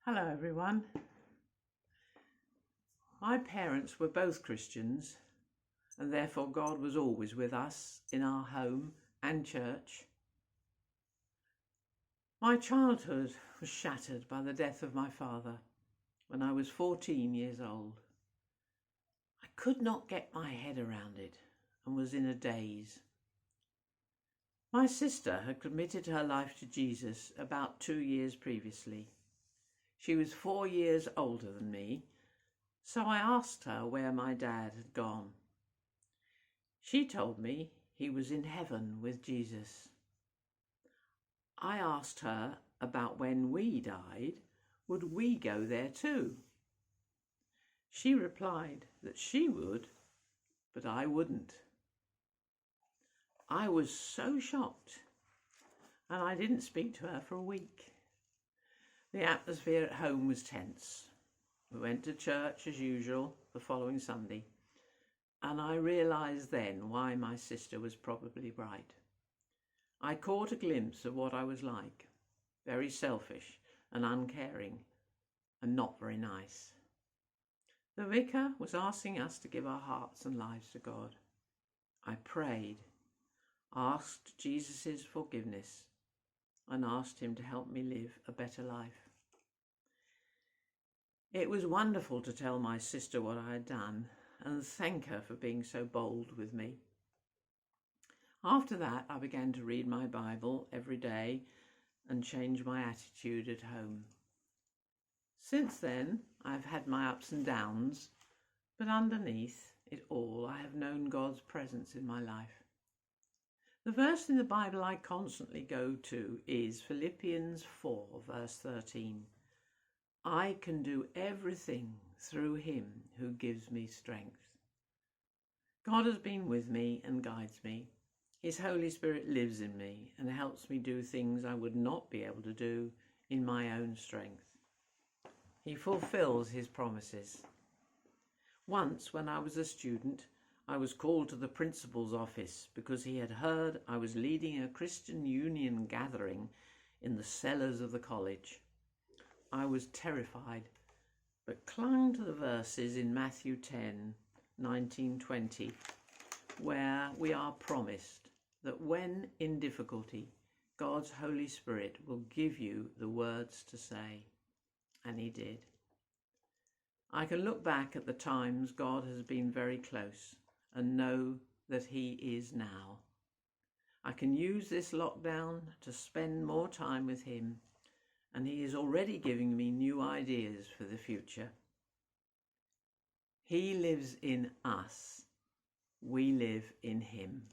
Hello everyone. My parents were both Christians, and therefore God was always with us in our home and church. My childhood was shattered by the death of my father when I was 14 years old. I could not get my head around it and was in a daze. My sister had committed her life to Jesus about 2 years previously. She was 4 years older than me, so I asked her where my dad had gone. She told me he was in heaven with Jesus. I asked her about when we died, would we go there too? She replied that she would, but I wouldn't. I was so shocked, and I didn't speak to her for a week. The atmosphere at home was tense. We went to church as usual the following Sunday, and I realised then why my sister was probably right. I caught a glimpse of what I was like, very selfish and uncaring, and not very nice. The vicar was asking us to give our hearts and lives to God. I prayed, asked Jesus' forgiveness, and asked him to help me live a better life. It was wonderful to tell my sister what I had done and thank her for being so bold with me. After that, I began to read my Bible every day and change my attitude at home. Since then, I've had my ups and downs, but underneath it all, I have known God's presence in my life. The verse in the Bible I constantly go to is Philippians 4, verse 13. I can do everything through him who gives me strength. God has been with me and guides me. His Holy Spirit lives in me and helps me do things I would not be able to do in my own strength. He fulfills his promises. Once, when I was a student, I was called to the principal's office because he had heard I was leading a Christian Union gathering in the cellars of the college. I was terrified, but clung to the verses in Matthew 10:19-20, where we are promised that when in difficulty, God's Holy Spirit will give you the words to say. And he did. I can look back at the times God has been very close and know that he is now. I can use this lockdown to spend more time with him, and he is already giving me new ideas for the future. He lives in us. We live in him.